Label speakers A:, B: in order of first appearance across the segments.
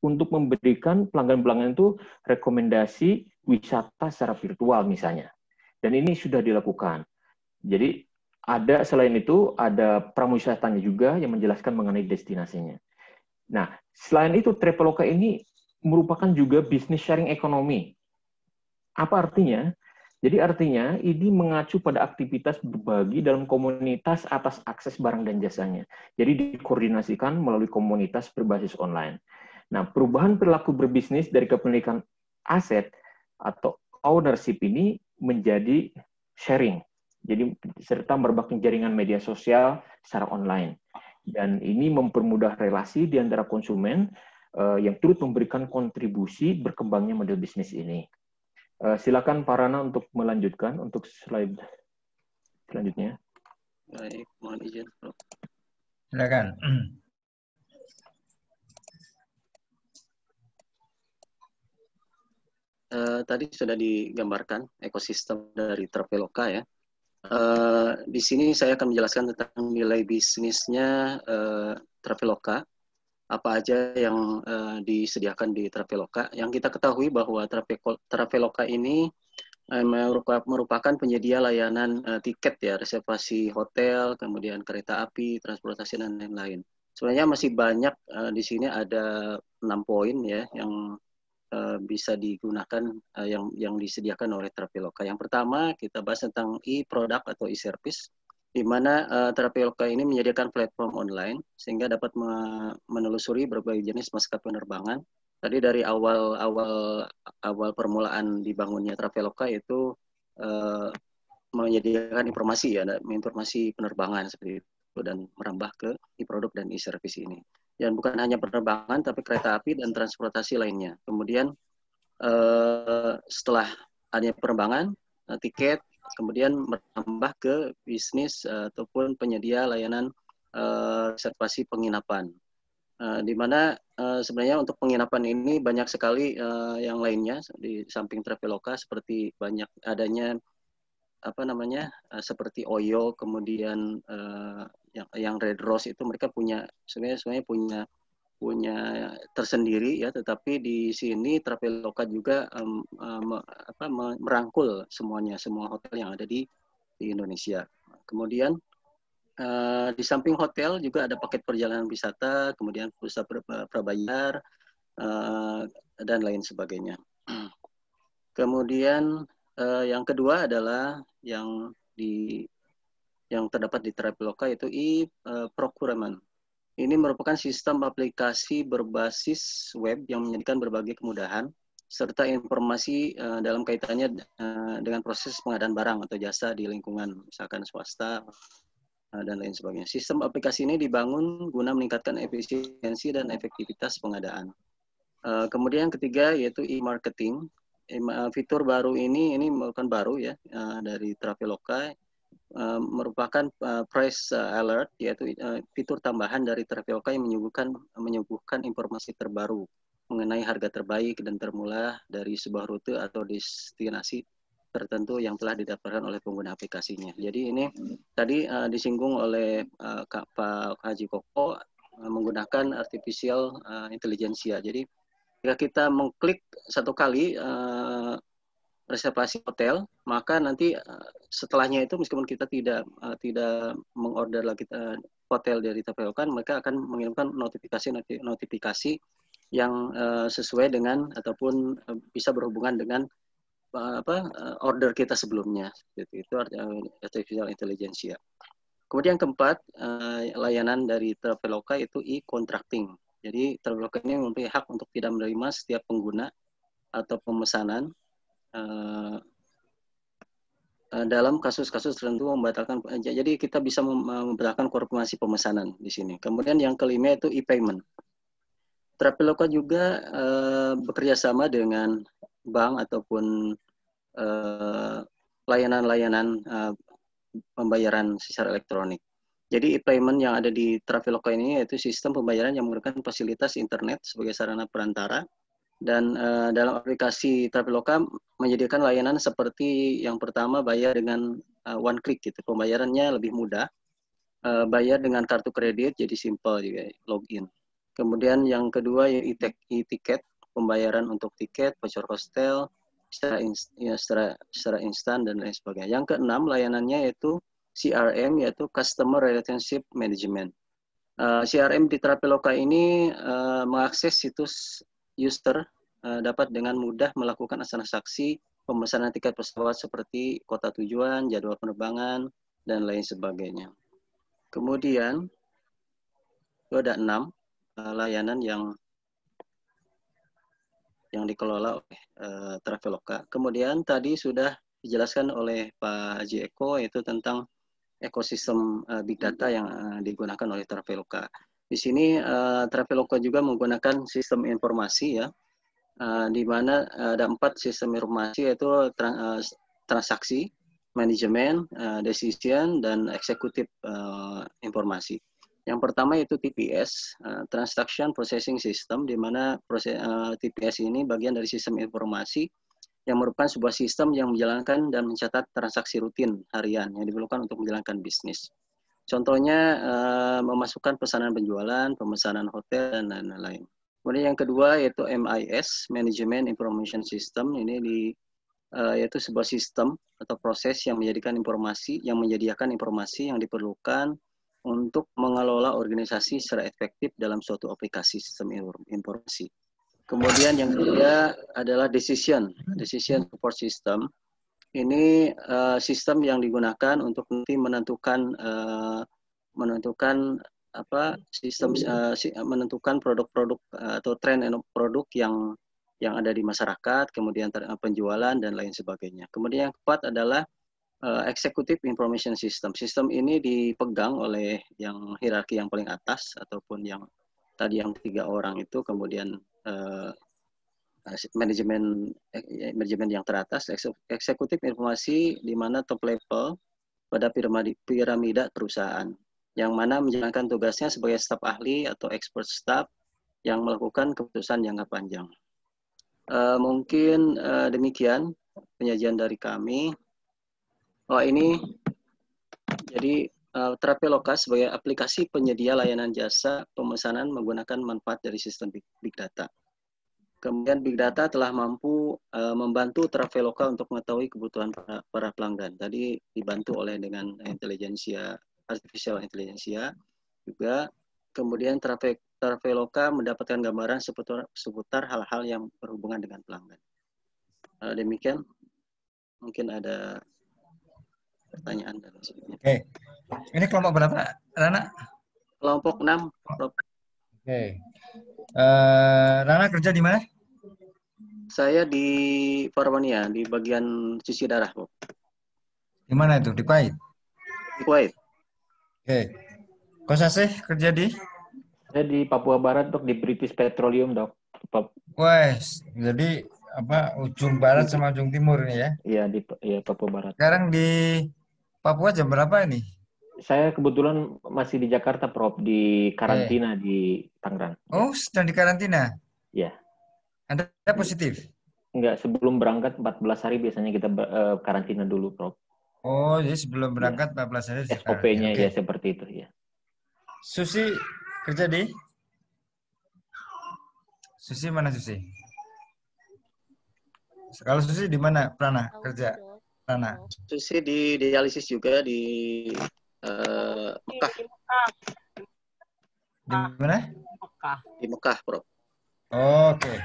A: untuk memberikan pelanggan-pelanggan itu rekomendasi wisata secara virtual misalnya. Dan ini sudah dilakukan. Jadi selain itu ada prawisatanya juga yang menjelaskan mengenai destinasinya. Nah, selain itu Traveloka ini merupakan juga bisnis sharing ekonomi. Apa artinya? Jadi artinya ini mengacu pada aktivitas berbagi dalam komunitas atas akses barang dan jasanya. Jadi dikoordinasikan melalui komunitas berbasis online. Nah, perubahan perilaku berbisnis dari kepemilikan aset atau ownership ini menjadi sharing. Jadi serta berbagi jaringan media sosial secara online. Dan ini mempermudah relasi di antara konsumen yang turut memberikan kontribusi berkembangnya model bisnis ini. Silakan Pak Rana untuk melanjutkan untuk slide selanjutnya.
B: Baik, mohon izin.
C: Silakan.
B: Tadi sudah digambarkan ekosistem dari Traveloka ya. Di sini saya akan menjelaskan tentang nilai bisnisnya Traveloka. Apa aja yang disediakan di Traveloka. Yang kita ketahui bahwa Traveloka ini merupakan penyedia layanan tiket ya, reservasi hotel, kemudian kereta api, transportasi dan lain-lain. Sebenarnya masih banyak di sini ada 6 poin ya yang bisa digunakan yang disediakan oleh Traveloka. Yang pertama kita bahas tentang e-product atau e-service, di mana Traveloka ini menyediakan platform online sehingga dapat menelusuri berbagai jenis maskapai penerbangan. Tadi dari awal permulaan dibangunnya Traveloka itu menyediakan informasi ya, informasi penerbangan seperti itu dan merambah ke e-product dan e-service ini. Dan bukan hanya penerbangan tapi kereta api dan transportasi lainnya. Kemudian setelah adanya penerbangan, tiket, kemudian merambah ke bisnis ataupun penyedia layanan reservasi penginapan. Di mana sebenarnya untuk penginapan ini banyak sekali yang lainnya di samping Traveloka, seperti banyak adanya seperti Oyo, kemudian yang Red Rose itu mereka sebenarnya punya tersendiri ya, tetapi di sini Traveloka juga merangkul semua hotel yang ada di Indonesia. Kemudian di samping hotel juga ada paket perjalanan wisata, kemudian pulsa prabayar dan lain sebagainya. Kemudian yang kedua adalah yang terdapat di Traveloka yaitu e-procurement. Ini merupakan sistem aplikasi berbasis web yang menyediakan berbagai kemudahan serta informasi dalam kaitannya dengan proses pengadaan barang atau jasa di lingkungan misalkan swasta dan lain sebagainya. Sistem aplikasi ini dibangun guna meningkatkan efisiensi dan efektivitas pengadaan. Kemudian yang ketiga yaitu e-marketing. Fitur baru ini merupakan baru ya dari Traveloka. Merupakan price alert, yaitu fitur tambahan dari Traveloka yang menyuguhkan informasi terbaru mengenai harga terbaik dan termurah dari sebuah rute atau destinasi tertentu yang telah didapatkan oleh pengguna aplikasinya. Jadi ini tadi disinggung oleh Pak Haji Koko menggunakan artificial intelligence. Jadi jika kita mengklik satu kali reservasi hotel, maka nanti setelahnya itu meskipun kita tidak mengorder lagi hotel dari Traveloka, mereka akan mengirimkan notifikasi yang sesuai dengan ataupun bisa berhubungan dengan order kita sebelumnya. Itu artificial intelligence. Kemudian keempat, layanan dari Traveloka itu e-contracting. Jadi Traveloka ini memiliki hak untuk tidak menerima setiap pengguna atau pemesanan dalam kasus-kasus tertentu membatalkan. Jadi kita bisa membatalkan konfirmasi pemesanan di sini. Kemudian yang kelima itu e-payment. Traveloka juga bekerja sama dengan bank ataupun layanan-layanan pembayaran secara elektronik. Jadi e-payment yang ada di Traveloka ini yaitu sistem pembayaran yang menggunakan fasilitas internet sebagai sarana perantara. Dan dalam aplikasi Traveloka menyediakan layanan seperti yang pertama bayar dengan one click gitu, pembayarannya lebih mudah, bayar dengan kartu kredit jadi simple juga login. Kemudian yang kedua ya e-ticket, pembayaran untuk tiket, voucher hostel, secara instan dan lain sebagainya. Yang keenam layanannya yaitu CRM, yaitu Customer Relationship Management. CRM di Traveloka ini mengakses situs user dapat dengan mudah melakukan transaksi pemesanan tiket pesawat seperti kota tujuan, jadwal penerbangan, dan lain sebagainya. Kemudian ada 6 layanan yang dikelola oleh Traveloka. Kemudian tadi sudah dijelaskan oleh Pak Haji Eko, yaitu tentang ekosistem big data yang digunakan oleh Traveloka. Di sini Traveloka juga menggunakan sistem informasi ya, di mana ada 4 sistem informasi, yaitu transaksi, manajemen, decision, dan eksekutif informasi. Yang pertama itu TPS, Transaction Processing System, di mana TPS ini bagian dari sistem informasi yang merupakan sebuah sistem yang menjalankan dan mencatat transaksi rutin harian yang diperlukan untuk menjalankan bisnis. Contohnya memasukkan pesanan penjualan, pemesanan hotel, dan lain-lain. Kemudian yang kedua yaitu MIS, Management Information System. Ini yaitu sebuah sistem atau proses yang menyediakan informasi yang diperlukan untuk mengelola organisasi secara efektif dalam suatu aplikasi sistem informasi. Kemudian yang ketiga adalah decision support system. Ini sistem yang digunakan untuk nanti menentukan produk-produk atau tren produk yang ada di masyarakat, kemudian penjualan dan lain sebagainya. Kemudian yang keempat adalah Executive Information System. Sistem ini dipegang oleh yang hierarki yang paling atas ataupun yang tadi yang 3 orang itu, kemudian manajemen yang teratas, eksekutif informasi di mana top level pada piramida perusahaan, yang mana menjalankan tugasnya sebagai staf ahli atau expert staff yang melakukan keputusan jangka panjang. Mungkin demikian penyajian dari kami. Ini jadi Traveloka sebagai aplikasi penyedia layanan jasa pemesanan menggunakan manfaat dari sistem big data. Kemudian big data telah mampu membantu Traveloka untuk mengetahui kebutuhan para pelanggan. Tadi dibantu oleh dengan artificial intelligence juga. Kemudian Traveloka mendapatkan gambaran seputar hal-hal yang berhubungan dengan pelanggan. Demikian, mungkin ada pertanyaan dan sebagainya.
C: Oke. Ini kelompok berapa, Rana?
B: Kelompok 6, Prof.
C: Oke. Rana kerja di mana?
B: Saya di Farwania, di bagian cuci darah, Prof.
C: Di mana itu? Di Kuwait?
B: Di Kuwait.
C: Oke. Kok Sasih kerja di?
A: Saya di Papua Barat, Dok, di British Petroleum, Dok.
C: Wes, jadi ujung barat sama ujung timur ini ya?
A: Iya, di Papua Barat.
C: Sekarang di Papua jam berapa ini?
A: Saya kebetulan masih di Jakarta, Prof, di karantina di Tangerang.
C: Oh, sedang di karantina?
A: Iya.
C: Anda positif?
A: Enggak, sebelum berangkat 14 hari biasanya kita karantina dulu, Prof.
C: Oh, jadi sebelum berangkat 14 hari
A: SOP-nya ya seperti itu, ya.
C: Susi kerja di? Susi mana Susi? Kalau Susi di mana, Prana, kerja? Prana.
B: Susi di dialisis juga di Mekah.
C: Di mana?
B: Di Mekah, Prof.
C: Oke.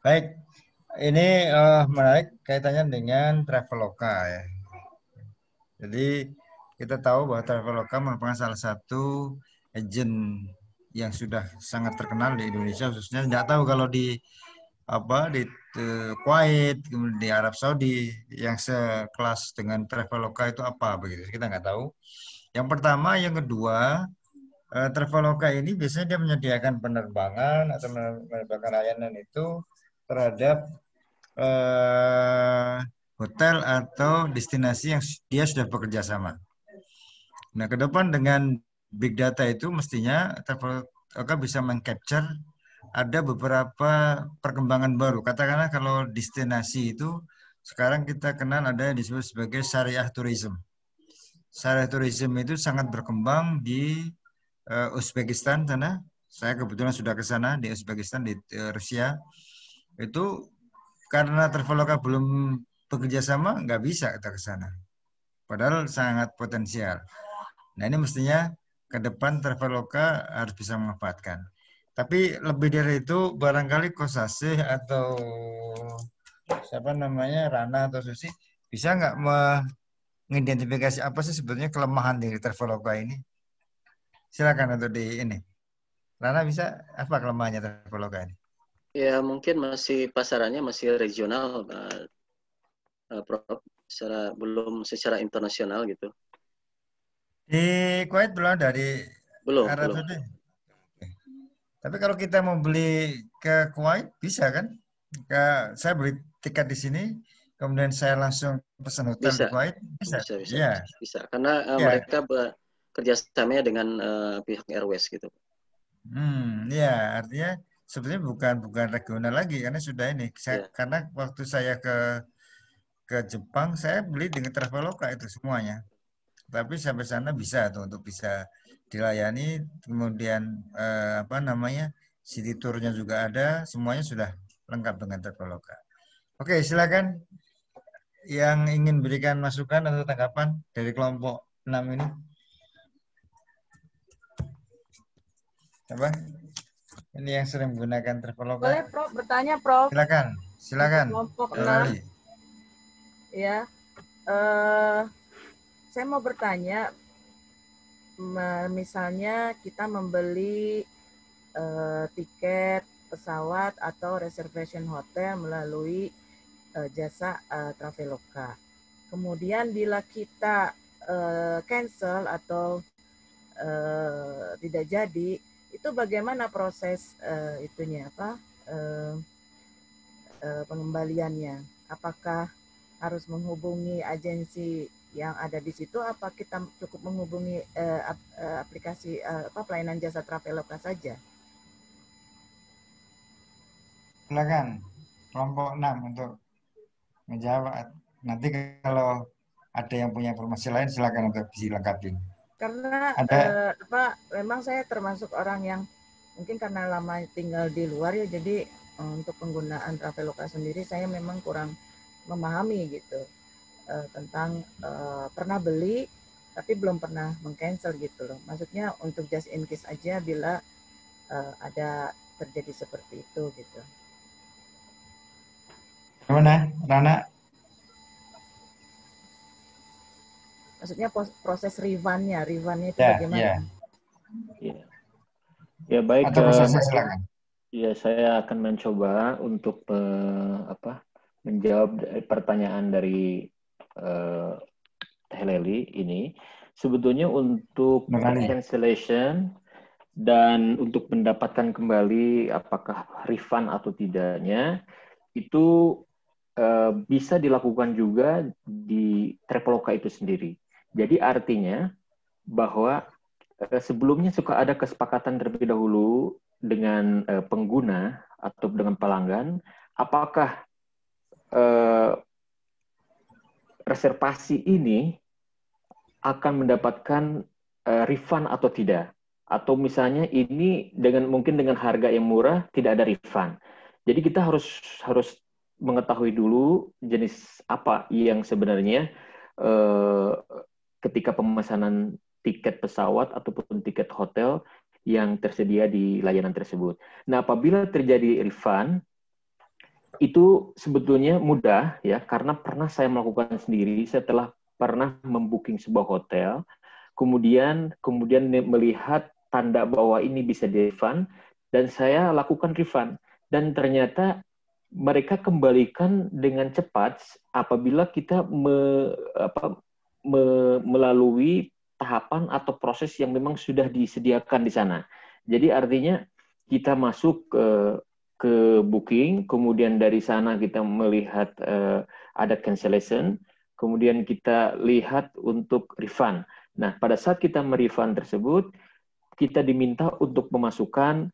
C: Baik. Ini menarik kaitannya dengan Traveloka ya. Jadi kita tahu bahwa Traveloka merupakan salah satu agen yang sudah sangat terkenal di Indonesia, khususnya nggak tahu kalau di Kuwait, kemudian di Arab Saudi yang sekelas dengan Traveloka itu apa begitu, kita nggak tahu. Yang pertama, yang kedua, Traveloka ini biasanya dia menyediakan penerbangan atau menyediakan layanan itu terhadap hotel atau destinasi yang dia sudah bekerja sama. Nah, ke depan dengan big data itu mestinya Traveloka bisa mengcapture ada beberapa perkembangan baru. Katakanlah kalau destinasi itu sekarang kita kenal ada yang disebut sebagai syariah tourism. Syariah tourism itu sangat berkembang di Uzbekistan sana. Saya kebetulan sudah ke sana di Uzbekistan, di Rusia. Itu karena Traveloka belum bekerja sama, nggak bisa kita ke sana. Padahal sangat potensial. Nah ini mestinya ke depan Traveloka harus bisa memanfaatkan. Tapi lebih dari itu barangkali Kosasih atau siapa namanya Rana atau Susi bisa nggak mengidentifikasi apa sih sebetulnya kelemahan dari Traveloka ini? Silakan untuk di ini. Rana bisa apa kelemahannya Traveloka ini?
B: Ya mungkin masih pasarannya masih regional, Prof. Belum secara internasional gitu.
C: Di Kuwait belum dari
B: Belum,
C: Arab
B: belum.
C: Saudi. Tapi kalau kita mau beli ke Kuwait bisa kan? Saya beli tiket di sini, kemudian saya langsung pesan hotel di
B: Bisa,
C: Kuwait, bisa.
B: bisa, bisa,
C: Iya,
B: bisa. Bisa. Karena
C: iya.
B: mereka kerjasamanya dengan pihak Airways gitu.
C: Ya, artinya sebenarnya bukan regional lagi karena sudah ini.
B: Ya.
C: Karena waktu saya ke Jepang, saya beli dengan Traveloka itu semuanya. Tapi sampai sana bisa tuh untuk bisa dilayani, kemudian apa namanya city tournya juga ada, semuanya sudah lengkap dengan Traveloka. Oke, silakan yang ingin berikan masukan atau tanggapan dari kelompok 6 ini. Apa? Ini yang sering menggunakan Traveloka.
D: Boleh, Prof, bertanya, Prof.
C: Silakan, silakan.
D: Kelompok
C: Lali.
D: 6. Ya. Saya mau bertanya, misalnya kita membeli tiket pesawat atau reservation hotel melalui jasa Traveloka. Kemudian bila kita cancel atau tidak jadi, itu bagaimana proses pengembaliannya? Apakah harus menghubungi agensi yang ada di situ? Apa kita cukup menghubungi aplikasi pelayanan jasa Traveloka saja?
C: Silakan kelompok 6 untuk menjawab. Nanti kalau ada yang punya informasi lain silakan untuk dilengkapi.
D: Karena memang saya termasuk orang yang mungkin karena lama tinggal di luar ya, jadi untuk penggunaan Traveloka sendiri saya memang kurang memahami gitu tentang pernah beli tapi belum pernah mengcancel gitu loh. Maksudnya untuk just in case aja bila ada terjadi seperti itu gitu.
C: Gimana, Rana?
D: Maksudnya proses refund-nya itu
C: Ya,
D: bagaimana?
A: Ya baik.
C: Atau prosesnya silakan.
A: Ya, saya akan mencoba untuk menjawab pertanyaan dari Heleli ini. Sebetulnya untuk cancellation dan untuk mendapatkan kembali apakah refund atau tidaknya itu bisa dilakukan juga di Traveloka itu sendiri. Jadi artinya bahwa sebelumnya suka ada kesepakatan terlebih dahulu dengan pengguna atau dengan pelanggan, apakah reservasi ini akan mendapatkan refund atau tidak. Atau misalnya ini mungkin dengan harga yang murah tidak ada refund. Jadi kita harus mengetahui dulu jenis apa yang sebenarnya ketika pemesanan tiket pesawat ataupun tiket hotel yang tersedia di layanan tersebut. Nah, apabila terjadi refund, itu sebetulnya mudah ya, karena pernah saya melakukan sendiri setelah pernah membooking sebuah hotel, kemudian melihat tanda bahwa ini bisa di-refund, dan saya lakukan refund. Dan ternyata mereka kembalikan dengan cepat apabila kita melalui tahapan atau proses yang memang sudah disediakan di sana. Jadi artinya kita masuk ke booking, kemudian dari sana kita melihat ada cancellation, kemudian kita lihat untuk refund. Nah, pada saat kita merefund tersebut, kita diminta untuk memasukkan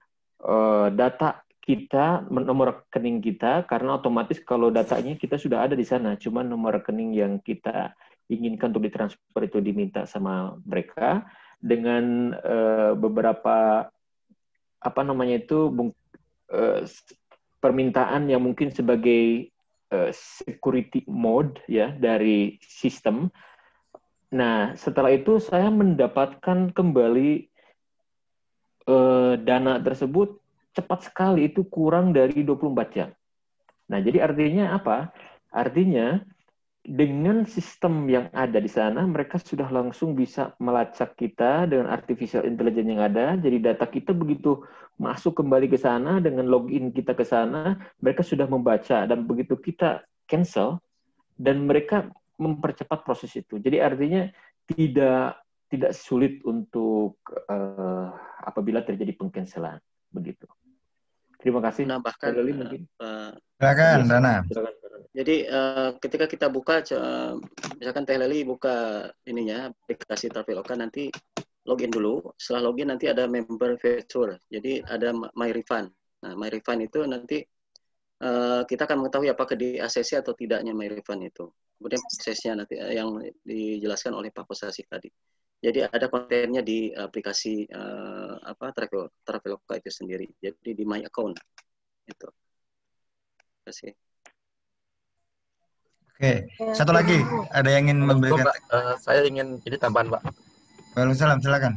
A: data kita, nomor rekening kita, karena otomatis kalau datanya kita sudah ada di sana, cuma nomor rekening yang kita inginkan untuk ditransfer itu diminta sama mereka. dengan beberapa apa namanya itu permintaan yang mungkin sebagai security mode ya dari sistem. Nah, setelah itu saya mendapatkan kembali dana tersebut cepat sekali, itu kurang dari 24 jam. Nah, jadi artinya apa? Artinya dengan sistem yang ada di sana, mereka sudah langsung bisa melacak kita dengan artificial intelligence yang ada. Jadi data kita begitu masuk kembali ke sana, dengan login kita ke sana, mereka sudah membaca. Dan begitu kita cancel, dan mereka mempercepat proses itu. Jadi artinya tidak sulit untuk apabila terjadi pengcancelan. Begitu. Terima kasih.
B: Menambahkan,
A: mungkin.
C: Silakan,
A: Yes,
C: Dana.
A: silakan.
B: Jadi ketika kita buka, misalkan Teh Leli buka ininya aplikasi Traveloka, nanti login dulu. Setelah login nanti ada member feature. Jadi ada My Refund. Nah, My Refund itu nanti kita akan mengetahui apakah di ACC atau tidaknya My Refund itu. Kemudian prosesnya nanti yang dijelaskan oleh Pak Kosasi tadi. Jadi ada kontennya di aplikasi Traveloka itu sendiri. Jadi di My Account itu. Terima kasih.
C: Oke, satu lagi ada yang ingin memberikan.
E: Saya ingin ini tambahan, Pak.
C: Waalaikumsalam, silakan.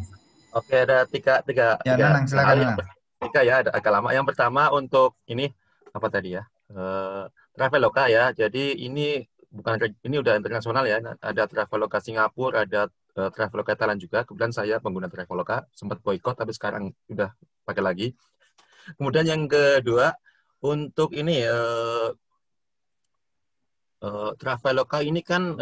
E: Oke, ada tiga
C: Ya, Nanang, silakan.
E: hal. Tiga ya, ada agak lama. Yang pertama untuk ini apa tadi ya? Traveloka ya. Jadi ini udah internasional ya. Ada Traveloka Singapura, ada Traveloka Thailand juga. Kebetulan saya pengguna Traveloka, sempat boykot tapi sekarang udah pakai lagi. Kemudian yang kedua untuk ini Traveloka ini kan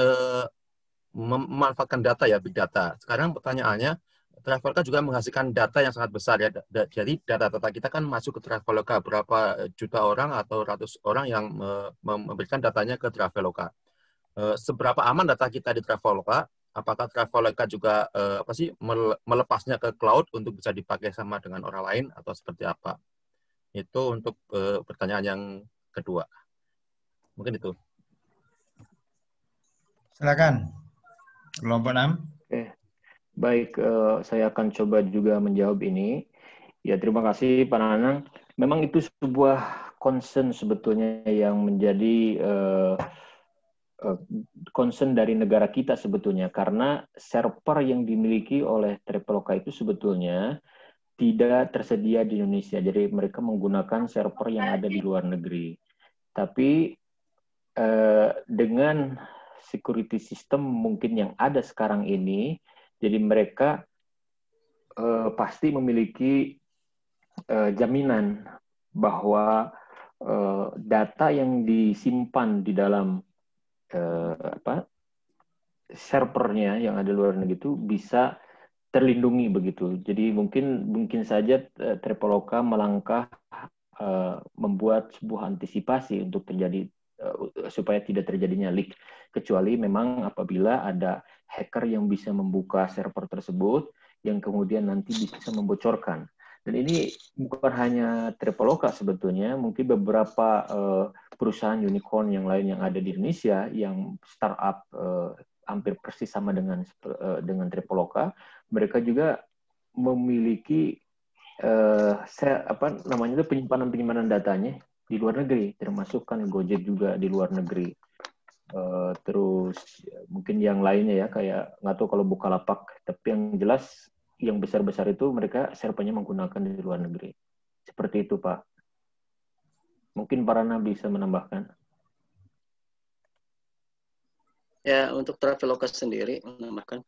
E: memanfaatkan data ya, big data. Sekarang pertanyaannya, Traveloka juga menghasilkan data yang sangat besar ya. Jadi data-data kita kan masuk ke Traveloka, berapa juta orang atau ratus orang yang memberikan datanya ke Traveloka. Seberapa aman data kita di Traveloka? Apakah Traveloka juga melepasnya ke cloud untuk bisa dipakai sama dengan orang lain atau seperti apa? Itu untuk pertanyaan yang kedua. Mungkin itu.
C: Silakan. Kelompok 6.
A: Oke. Baik, saya akan coba juga menjawab ini. Ya, terima kasih Pak Nanang. Memang itu sebuah concern sebetulnya yang menjadi concern dari negara kita sebetulnya, karena server yang dimiliki oleh Traveloka itu sebetulnya tidak tersedia di Indonesia. Jadi mereka menggunakan server yang ada di luar negeri. Tapi dengan security system mungkin yang ada sekarang ini, jadi mereka pasti memiliki jaminan bahwa data yang disimpan di dalam servernya yang ada di luar negeri itu bisa terlindungi begitu. Jadi mungkin saja Traveloka melangkah membuat sebuah antisipasi untuk terjadi supaya tidak terjadinya leak, kecuali memang apabila ada hacker yang bisa membuka server tersebut yang kemudian nanti bisa membocorkan. Dan ini bukan hanya Traveloka sebetulnya, mungkin beberapa perusahaan unicorn yang lain yang ada di Indonesia yang startup hampir persis sama dengan Traveloka, mereka juga memiliki penyimpanan datanya di luar negeri, termasuk kan Gojek juga di luar negeri. Terus mungkin yang lainnya ya, kayak nggak tahu kalau Bukalapak, tapi yang jelas yang besar-besar itu mereka servernya menggunakan di luar negeri. Seperti itu, Pak. Mungkin Pak Rana bisa menambahkan.
B: Ya, untuk Traveloka sendiri menambahkan.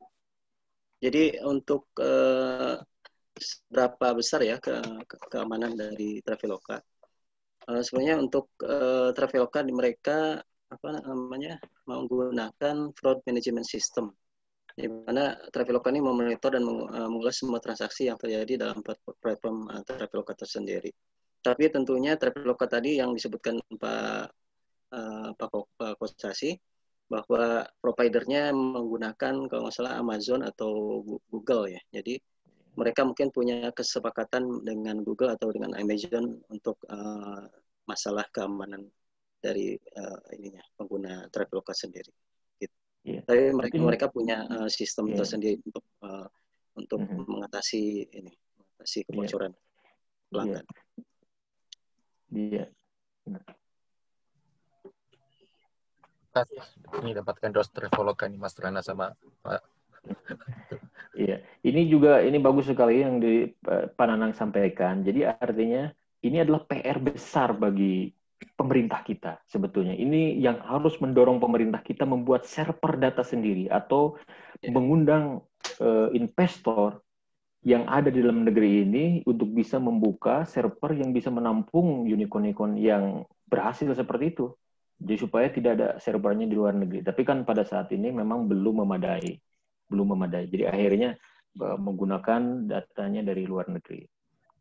B: Jadi untuk berapa besar ya keamanan dari Traveloka? Sebenarnya untuk Traveloka mereka menggunakan fraud management system, di mana Traveloka ini memonitor dan mengulas semua transaksi yang terjadi dalam platform Traveloka tersendiri. Tapi tentunya Traveloka tadi yang disebutkan Pak Kosasi, bahwa providernya menggunakan kalau nggak salah Amazon atau Google ya. Jadi mereka mungkin punya kesepakatan dengan Google atau dengan Amazon untuk masalah keamanan dari pengguna Traveloka sendiri. Gitu. Yeah. Tapi mereka punya sistem tersendiri untuk untuk mengatasi kebocoran pelanggan.
A: Iya.
E: Kasih ini dapatkan dos Traveloka nih Mas Rana sama Pak.
A: Iya, ini bagus sekali yang Pak Nanang sampaikan. Jadi artinya ini adalah PR besar bagi pemerintah kita sebetulnya. Ini yang harus mendorong pemerintah kita membuat server data sendiri atau mengundang investor yang ada di dalam negeri ini untuk bisa membuka server yang bisa menampung unicorn-unicorn yang berhasil seperti itu. Jadi supaya tidak ada servernya di luar negeri. Tapi kan pada saat ini memang belum memadai. Jadi akhirnya menggunakan datanya dari luar negeri.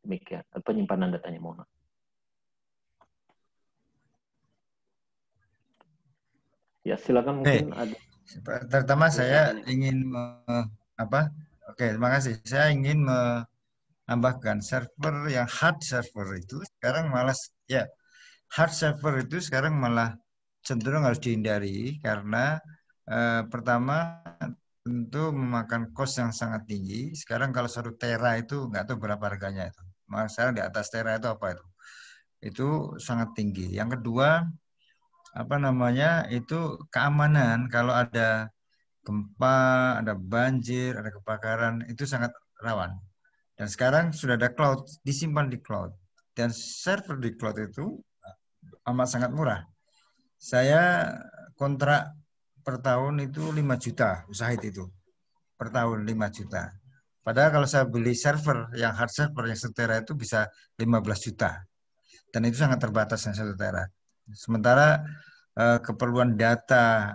A: Demikian. Penyimpanan datanya, mohon maaf. Ya, silakan mungkin ada.
C: Pertama saya ingin terima kasih. Saya ingin menambahkan server yang hard server itu sekarang hard server itu sekarang malah cenderung harus dihindari karena pertama tentu memakan cost yang sangat tinggi. Sekarang kalau 1 tera itu nggak tahu berapa harganya itu. Maka sekarang di atas tera itu apa itu? Itu sangat tinggi. Yang kedua, itu keamanan. Kalau ada gempa, ada banjir, ada kebakaran, itu sangat rawan. Dan sekarang sudah ada cloud, disimpan di cloud. Dan server di cloud itu amat sangat murah. Saya kontrak per tahun itu 5 juta usaha itu. Per tahun 5 juta. Padahal kalau saya beli server yang hard server yang 1 tera itu bisa 15 juta. Dan itu sangat terbatas yang 1 tera. Sementara keperluan data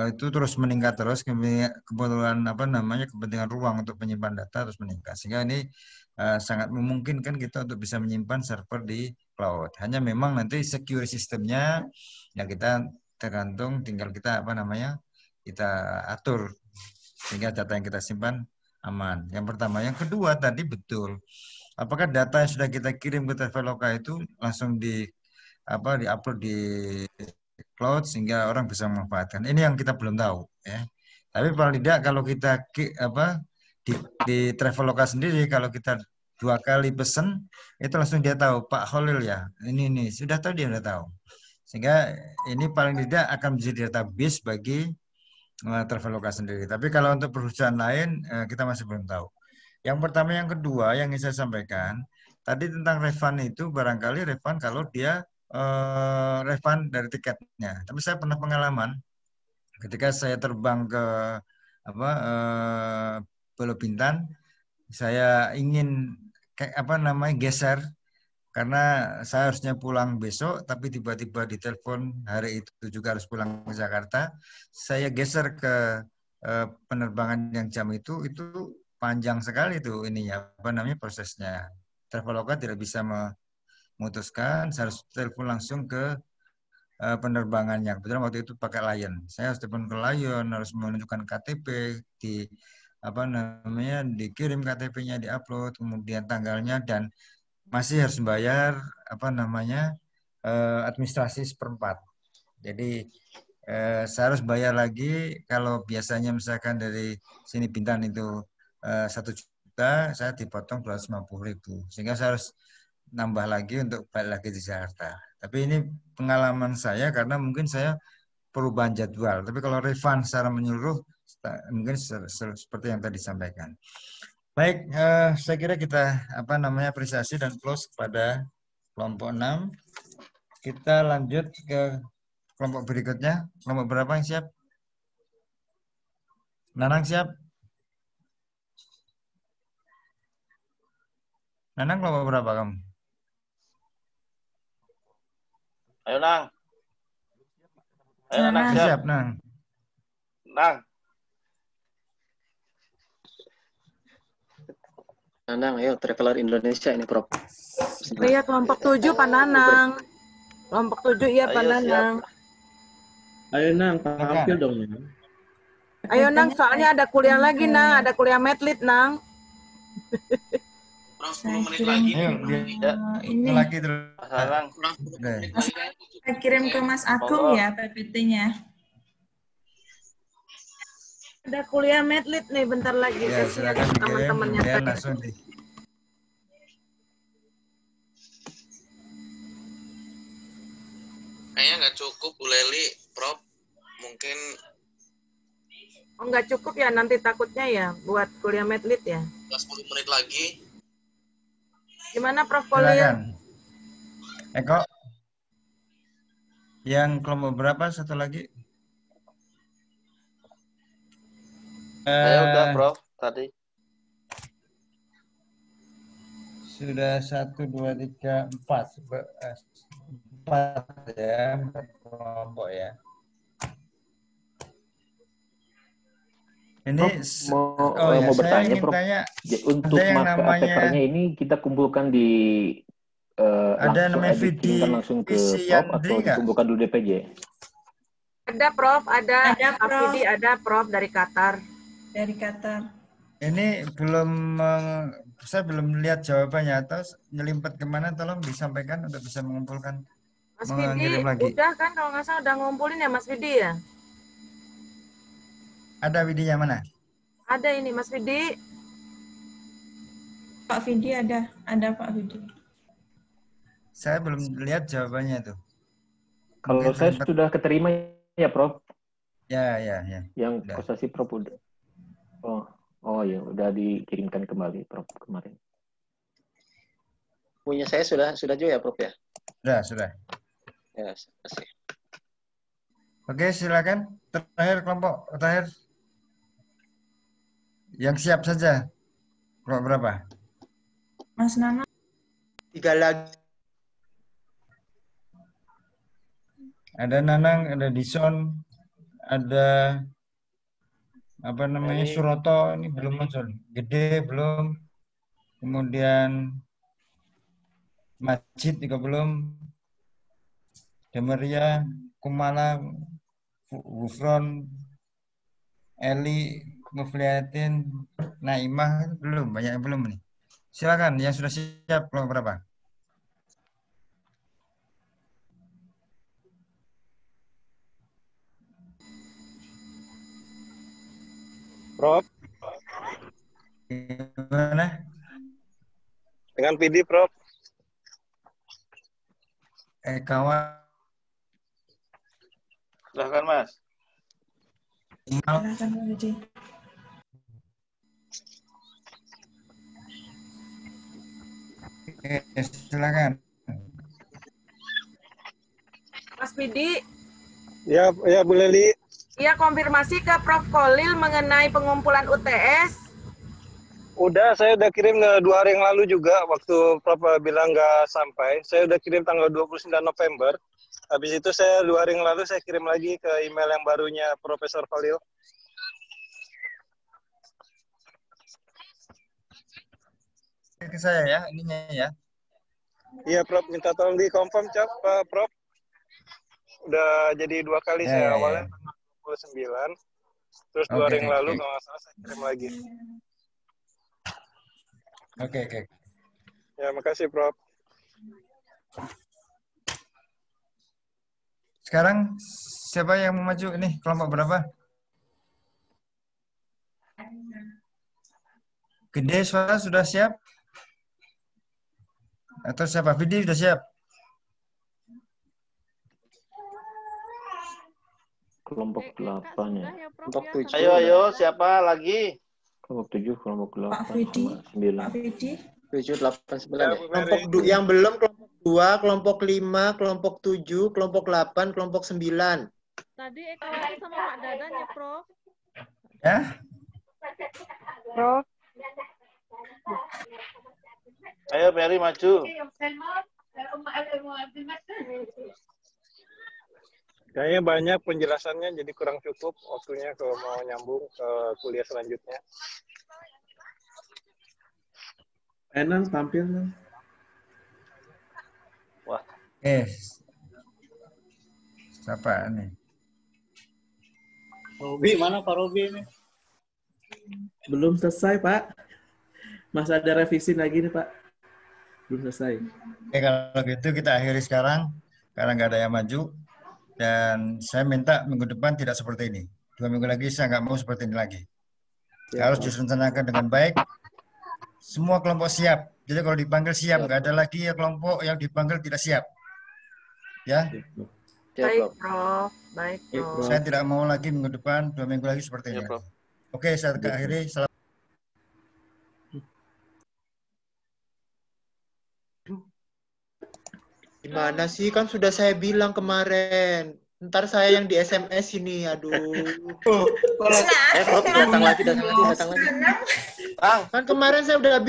C: itu terus meningkat terus, keperluan kepentingan ruang untuk menyimpan data terus meningkat. Sehingga ini sangat memungkinkan kita untuk bisa menyimpan server di cloud. Hanya memang nanti security sistemnya ya kita tergantung tinggal kita kita atur sehingga data yang kita simpan aman. Yang pertama, yang kedua tadi betul. Apakah data yang sudah kita kirim ke Traveloka itu langsung di-upload di cloud sehingga orang bisa memanfaatkan. Ini yang kita belum tahu ya. Tapi paling tidak kalau kita di Traveloka sendiri kalau kita 2 kali pesen itu langsung dia tahu Pak Holil ya. Ini sudah tahu, dia sudah tahu. Sehingga ini paling tidak akan menjadi database bagi Traveloka sendiri. Tapi kalau untuk perusahaan lain kita masih belum tahu. Yang pertama, yang kedua yang ingin saya sampaikan tadi tentang refund itu barangkali refund kalau dia refund dari tiketnya. Tapi saya pernah pengalaman ketika saya terbang ke Pulau Bintan, saya ingin geser karena saya harusnya pulang besok, tapi tiba-tiba ditelepon hari itu juga harus pulang ke Jakarta. Saya geser ke penerbangan yang jam itu panjang sekali tuh prosesnya. Traveloka tidak bisa memutuskan, saya harus telepon langsung ke penerbangannya. Kebetulan waktu itu pakai Lion. Saya harus telepon ke Lion, harus menunjukkan KTP, dikirim KTP-nya, diupload, kemudian tanggalnya, dan masih harus bayar administrasi 1/4. Jadi saya harus bayar lagi. Kalau biasanya misalkan dari sini Bintan itu 1 juta, saya dipotong 250.000. Sehingga saya harus nambah lagi untuk balik lagi di Jakarta. Tapi ini pengalaman saya karena mungkin saya perubahan jadwal. Tapi kalau refund secara menyeluruh mungkin seperti yang tadi disampaikan. Baik, saya kira kita apresiasi dan close kepada kelompok 6. Kita lanjut ke kelompok berikutnya. Kelompok berapa yang siap? Nanang siap? Nanang kelompok berapa kamu?
F: Ayo Nang. Ayo Nang siap.
C: Nang.
B: Nanang, ayo Traveler Indonesia ini Prof.
D: Iya, kelompok 7 Pak Nanang. Kelompok 7 iya Pak Nanang.
G: Ayo Nang, tampil dong.
D: Ayo Nang, soalnya ada kuliah lagi Nang, ada kuliah medlit Nang.
F: Prof, 10 menit lagi.
C: Ini lagi terus.
H: Saya kirim ke Mas Agung ya PPT-nya.
D: Ada kuliah medlit nih bentar lagi.
C: Ya,
D: Kasihan
C: silakan dikirim,
D: teman-temannya.
C: kemudian langsung di.
F: Kayaknya nggak cukup, Bu Leli, Prof. Mungkin
D: Oh, nggak cukup ya, nanti takutnya ya buat kuliah medlit ya.
F: 10 menit lagi.
D: Gimana Prof Kolil?
C: Silakan. Eko. Yang kelompok berapa satu lagi?
F: Saya udah, Prof, tadi.
C: Sudah 1, 2, 3, 4. 4 ya, 4 kelompok ya. Ini
A: Prof,
C: oh ya,
A: mau
C: saya
A: bertanya,
C: ingin
A: Prof.
C: tanya,
A: Untuk
C: ada yang
A: marker
C: namanya
A: papernya ini kita kumpulkan di
C: ada
A: langsung
C: namanya
A: dikirimkan langsung ke
C: Visi
A: Prof
C: Yandri
A: atau
C: nggak?
A: dikumpulkan dulu DPJ?
D: Ada Prof, ada.
H: Ada, Prof.
D: Afidi ada Prof dari Qatar.
H: Dari Qatar.
C: Ini belum saya belum lihat jawabannya atau nyelimpet kemana, tolong disampaikan untuk bisa mengumpulkan.
D: Mas
C: Mengirim
D: Vidi,
C: lagi.
D: udah kan kalau nggak salah udah ngumpulin ya Mas Vidi ya?
C: Ada widinya mana?
D: Ada ini Mas Vidi.
H: Pak Vidi ada Pak Vidi.
C: Saya belum lihat jawabannya tuh.
A: Kalau
C: Mungkin
A: saya
C: terlibat-
A: sudah keterima ya, Prof.
C: Ya.
A: Yang
C: Udah.
A: prestasi Prof udah. Oh ya, udah dikirimkan kembali Prof kemarin.
B: Punya saya sudah juga ya, Prof ya?
C: Sudah.
B: Ya, terima kasih.
C: Oke, silakan. Terakhir kelompok terakhir. Yang siap saja. Kelompok berapa?
H: Mas Nana.
I: 3 lagi.
C: Ada Nanang, ada Dison, ada apa namanya Suroto, ini belum muncul. Gede belum. Kemudian Majid juga belum. Demeria, Kumala, Gufron, Eli, Mufliatin, Naimah belum, banyak yang belum nih. Silakan yang sudah siap kelompok berapa?
J: Prof,
C: Gimana?
J: dengan PD, Prof.
C: Kawan.
F: Silahkan, Mas.
H: Silakan Pak Vidi.
C: Silakan.
D: Mas Vidi,
J: Ya, Bu Leli.
D: iya konfirmasi ke Prof Kolil mengenai pengumpulan UTS.
J: Saya udah kirim 2 hari yang lalu juga, waktu Prof bilang nggak sampai. Saya udah kirim tanggal 29 November. Habis itu saya 2 hari yang lalu saya kirim lagi ke email yang barunya Profesor Khalil.
C: Ke saya ya, ininya ya.
J: Iya, Prof. Minta tolong di-confirm, Prof. Udah jadi 2 kali saya. Awalnya tanggal 29. Terus 2 hari yang lalu, kalau nggak salah, saya kirim lagi.
C: Oke.
J: Ya, makasih, Prof.
C: Sekarang siapa yang mau maju ini? Kelompok berapa? Gede suara sudah siap? Atau siapa? Vidi sudah siap?
A: Kelompok 8 ya.
B: Kelompok 7.
F: Ayo, siapa lagi?
A: Kelompok 7, kelompok 8,
H: Pak Vidi.
A: sama 9.
H: Pak Vidi.
B: 7, 8, 9 ya.
I: Kelompok yang belum kelompok 2, kelompok 5, kelompok 7, kelompok 8, kelompok 9.
K: Tadi Eka Wati sama Mak Dadan ya, Prof.
C: Ya?
K: Prof.
F: Ayo, Mary maju.
J: Kayaknya banyak penjelasannya, jadi kurang cukup waktunya kalau mau nyambung ke kuliah selanjutnya.
G: Enang tampil dong.
F: Wah.
C: Siapa nih?
L: Robi, mana Pak Robi ini?
G: Belum selesai, Pak. Masih ada revisi lagi nih, Pak. Belum selesai.
C: Oke, kalau gitu kita akhiri sekarang, karena nggak ada yang maju. Dan saya minta minggu depan tidak seperti ini. 2 minggu lagi saya nggak mau seperti ini lagi.
G: Ya,
C: Harus
G: Prof.
C: direncanakan dengan baik. Semua kelompok siap. Jadi kalau dipanggil siap, nggak ada lagi ya kelompok yang dipanggil tidak siap. Ya.
D: Baik, Prof. Baik, Prof.
C: Saya tidak mau lagi minggu depan, 2 minggu lagi seperti ini. Oke, saya akhiri. Salam.
I: Gimana sih? Kan sudah saya bilang kemarin. Ntar saya yang di SMS ini, aduh.
B: Prof, datang lagi.
I: Kan kemarin saya udah